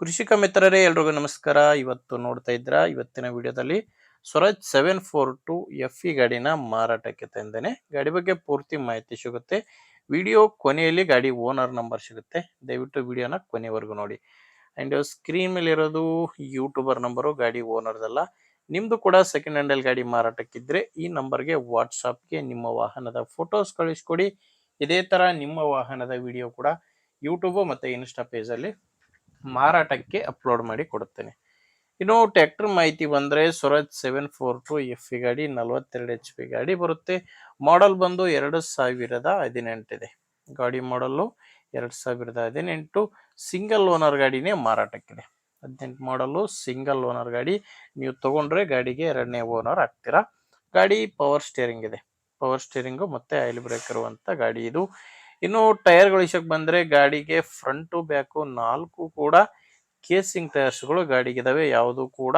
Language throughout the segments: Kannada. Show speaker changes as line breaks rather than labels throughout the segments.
ಕೃಷಿಕ ಮಿತ್ರರೇ ಎಲ್ರಿಗೂ ನಮಸ್ಕಾರ. ಇವತ್ತು ನೋಡ್ತಾ ಇದ್ರ ಇವತ್ತಿನ ವಿಡಿಯೋದಲ್ಲಿ ಸ್ವರಾಜ್ 742 FE ಗಾಡಿನ ಮಾರಾಟಕ್ಕೆ ತಂದೇನೆ. ಗಾಡಿ ಬಗ್ಗೆ ಪೂರ್ತಿ ಮಾಹಿತಿ ಸಿಗುತ್ತೆ. ವಿಡಿಯೋ ಕೊನೆಯಲ್ಲಿ ಗಾಡಿ ಓನರ್ ನಂಬರ್ ಸಿಗುತ್ತೆ. ದಯವಿಟ್ಟು ವಿಡಿಯೋನ ಕೊನೆವರೆಗೂ ನೋಡಿ. ಅಂಡ್ ಸ್ಕ್ರೀನ್ ಮೇಲೆ ಇರೋದು ಯೂಟ್ಯೂಬರ್ ನಂಬರು, ಗಾಡಿ ಓನರ್ದಲ್ಲ. ನಿಮ್ದು ಕೂಡ ಸೆಕೆಂಡ್ ಹ್ಯಾಂಡಲ್ ಗಾಡಿ ಮಾರಾಟಕ್ಕಿದ್ರೆ ಈ ನಂಬರ್ಗೆ ವಾಟ್ಸಾಪ್ಗೆ ನಿಮ್ಮ ವಾಹನದ ಫೋಟೋಸ್ ಕಳಿಸ್ಕೊಡಿ. ಇದೇ ತರ ನಿಮ್ಮ ವಾಹನದ ವಿಡಿಯೋ ಕೂಡ ಯೂಟ್ಯೂಬ್ ಮತ್ತೆ ಇನ್ಸ್ಟಾ ಪೇಜಲ್ಲಿ ಮಾರಾಟಕ್ಕೆ ಅಪ್ಲೋಡ್ ಮಾಡಿ ಕೊಡುತ್ತೇನೆ. ಇನ್ನು ಟ್ರ್ಯಾಕ್ಟರ್ ಮಾಹಿತಿ ಬಂದರೆ ಸ್ವರಾಜ್ 742 FE ಗಾಡಿ 42 HP ಗಾಡಿ ಬರುತ್ತೆ. ಮಾಡೆಲ್ ಬಂದು 2018 ಇದೆ. ಗಾಡಿ ಮಾಡಲು 2018 ಸಿಂಗಲ್ ಓನರ್ ಗಾಡಿನೇ ಮಾರಾಟಕ್ಕಿದೆ. 18 ಮಾಡಲು ಸಿಂಗಲ್ ಓನರ್ ಗಾಡಿ. ನೀವು ತಗೊಂಡ್ರೆ ಗಾಡಿಗೆ ಎರಡನೇ ಓನರ್ ಆಗ್ತೀರಾ. ಗಾಡಿ ಪವರ್ ಸ್ಟೇರಿಂಗ್ ಇದೆ. ಪವರ್ ಸ್ಟೇರಿಂಗು ಮತ್ತೆ ಆಯಿಲ್ ಬ್ರೇಕ್ ಇರುವಂತ ಗಾಡಿ ಇದು. ಇನ್ನು ಟೈರ್ಗಳ ವಿಷಯಕ್ಕೆ ಬಂದ್ರೆ ಗಾಡಿಗೆ ಫ್ರಂಟು ಬ್ಯಾಕು ನಾಲ್ಕು ಕೂಡ ಕೇಸಿಂಗ್ ಟೈರ್ಸ್ಗಳು ಗಾಡಿಗೆ ಇದಾವೆ. ಯಾವುದು ಕೂಡ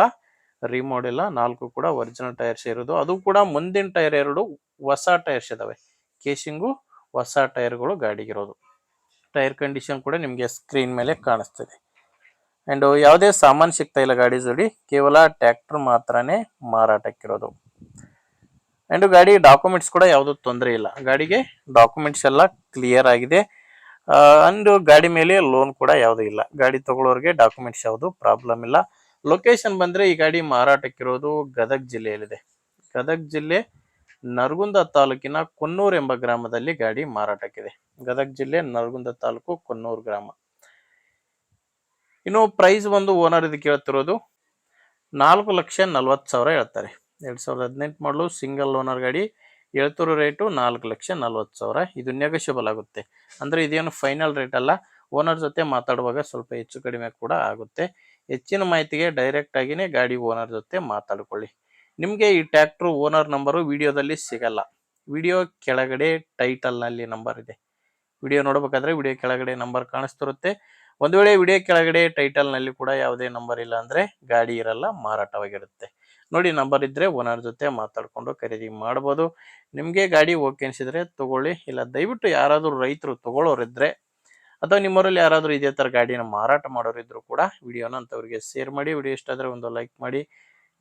ರಿಮೋಡೆಲ್ಲ, ನಾಲ್ಕು ಕೂಡ ಒರಿಜಿನಲ್ ಟೈರ್ಸ್ ಇರೋದು. ಅದು ಕೂಡ ಮುಂದಿನ ಟೈರ್ ಎರಡು ಹೊಸ ಟೈರ್ಸ್ ಇದಾವೆ. ಕೇಸಿಂಗು ಹೊಸ ಟೈರ್ಗಳು ಗಾಡಿಗಿರೋದು. ಟೈರ್ ಕಂಡೀಷನ್ ಕೂಡ ನಿಮಗೆ ಸ್ಕ್ರೀನ್ ಮೇಲೆ ಕಾಣಿಸ್ತದೆ. ಅಂಡ್ ಯಾವುದೇ ಸಾಮಾನು ಸಿಗ್ತಾ ಇಲ್ಲ ಗಾಡಿ ಜೋಡಿ, ಕೇವಲ ಟ್ರ್ಯಾಕ್ಟರ್ ಮಾತ್ರನೇ ಮಾರಾಟಕ್ಕಿರೋದು. ಅಂಡ್ ಗಾಡಿ ಡಾಕ್ಯುಮೆಂಟ್ಸ್ ಕೂಡ ಯಾವುದು ತೊಂದರೆ ಇಲ್ಲ. ಗಾಡಿಗೆ ಡಾಕ್ಯುಮೆಂಟ್ಸ್ ಎಲ್ಲ ಕ್ಲಿಯರ್ ಆಗಿದೆ. ಅಂಡ್ ಗಾಡಿ ಮೇಲೆ ಲೋನ್ ಕೂಡ ಯಾವುದು ಇಲ್ಲ. ಗಾಡಿ ತಗೊಳ್ಳೋರಿಗೆ ಡಾಕ್ಯುಮೆಂಟ್ಸ್ ಯಾವುದು ಪ್ರಾಬ್ಲಮ್ ಇಲ್ಲ. ಲೊಕೇಶನ್ ಬಂದ್ರೆ ಈ ಗಾಡಿ ಮಾರಾಟಕ್ಕಿರೋದು ಗದಗ ಜಿಲ್ಲೆಯಲ್ಲಿದೆ. ಗದಗ ಜಿಲ್ಲೆ ನರಗುಂದ ತಾಲೂಕಿನ ಕೊನ್ನೂರು ಎಂಬ ಗ್ರಾಮದಲ್ಲಿ ಗಾಡಿ ಮಾರಾಟಕ್ಕಿದೆ. ಗದಗ ಜಿಲ್ಲೆ ನರಗುಂದ ತಾಲೂಕು ಕೊನ್ನೂರು ಗ್ರಾಮ. ಇನ್ನು ಪ್ರೈಸ್ ಒಂದು ಓನರ್ ಇದಕ್ಕೆ ಹೇಳ್ತಿರೋದು 4,40,000 ಹೇಳ್ತಾರೆ. 2018 ಮಾಡಲು ಸಿಂಗಲ್ ಓನರ್ ಗಾಡಿ. ಹೇಳ್ತಿರೋ ರೇಟು 4,40,000. ಇದು ನೆಗೋಷಿಯಬಲ್ ಆಗುತ್ತೆ. ಅಂದ್ರೆ ಇದೇನು ಫೈನಲ್ ರೇಟ್ ಅಲ್ಲ. ಓನರ್ ಜೊತೆ ಮಾತಾಡುವಾಗ ಸ್ವಲ್ಪ ಹೆಚ್ಚು ಕಡಿಮೆ ಕೂಡ ಆಗುತ್ತೆ. ಹೆಚ್ಚಿನ ಮಾಹಿತಿಗೆ ಡೈರೆಕ್ಟ್ ಆಗಿನೇ ಗಾಡಿ ಓನರ್ ಜೊತೆ ಮಾತಾಡ್ಕೊಳ್ಳಿ. ನಿಮಗೆ ಈ ಟ್ರ್ಯಾಕ್ಟರ್ ಓನರ್ ನಂಬರು ವಿಡಿಯೋದಲ್ಲಿ ಸಿಗಲ್ಲ. ವಿಡಿಯೋ ಕೆಳಗಡೆ ಟೈಟಲ್ ನಲ್ಲಿ ನಂಬರ್ ಇದೆ. ವಿಡಿಯೋ ನೋಡ್ಬೇಕಾದ್ರೆ ವಿಡಿಯೋ ಕೆಳಗಡೆ ನಂಬರ್ ಕಾಣಿಸ್ತಿರುತ್ತೆ. ಒಂದು ವೇಳೆ ವಿಡಿಯೋ ಕೆಳಗಡೆ ಟೈಟಲ್ ನಲ್ಲಿ ಕೂಡ ಯಾವುದೇ ನಂಬರ್ ಇಲ್ಲ ಅಂದ್ರೆ ಗಾಡಿ ಇರಲ್ಲ, ಮಾರಾಟವಾಗಿರುತ್ತೆ. ನೋಡಿ, ನಂಬರ್ ಇದ್ರೆ ಓನರ್ ಜೊತೆ ಮಾತಾಡ್ಕೊಂಡು ಖರೀದಿ ಮಾಡಬಹುದು. ನಿಮ್ಗೆ ಗಾಡಿ ಓಕೆ ಅನ್ಸಿದ್ರೆ ತಗೊಳ್ಳಿ. ಇಲ್ಲ ದಯವಿಟ್ಟು ಯಾರಾದ್ರೂ ರೈತರು ತಗೊಳ್ಳೋರಿದ್ರೆ ಅಥವಾ ನಿಮ್ಮವರಲ್ಲಿ ಯಾರಾದ್ರೂ ಇದೇ ತರ ಗಾಡಿನ ಮಾರಾಟ ಮಾಡೋರಿದ್ರು ಕೂಡ ವಿಡಿಯೋನ ಅಂತವ್ರಿಗೆ ಶೇರ್ ಮಾಡಿ. ವಿಡಿಯೋ ಇಷ್ಟ ಆದ್ರೆ ಒಂದು ಲೈಕ್ ಮಾಡಿ.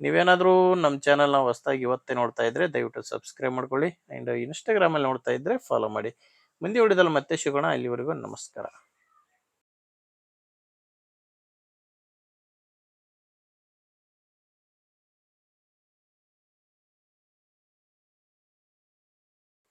ನೀವೇನಾದ್ರೂ ನಮ್ಮ ಚಾನಲ್ನ ಹೊಸದಾಗಿ ಇವತ್ತೇ ನೋಡ್ತಾ ಇದ್ರೆ ದಯವಿಟ್ಟು ಸಬ್ಸ್ಕ್ರೈಬ್ ಮಾಡ್ಕೊಳ್ಳಿ. ಅಂಡ್ ಇನ್ಸ್ಟಾಗ್ರಾಮ್ ಅಲ್ಲಿ ನೋಡ್ತಾ ಇದ್ರೆ ಫಾಲೋ ಮಾಡಿ. ಮುಂದೆ ವಿಡಿಯೋದಲ್ಲಿ ಮತ್ತೆ ಸಿಗೋಣ. ಅಲ್ಲಿವರೆಗೂ ನಮಸ್ಕಾರ.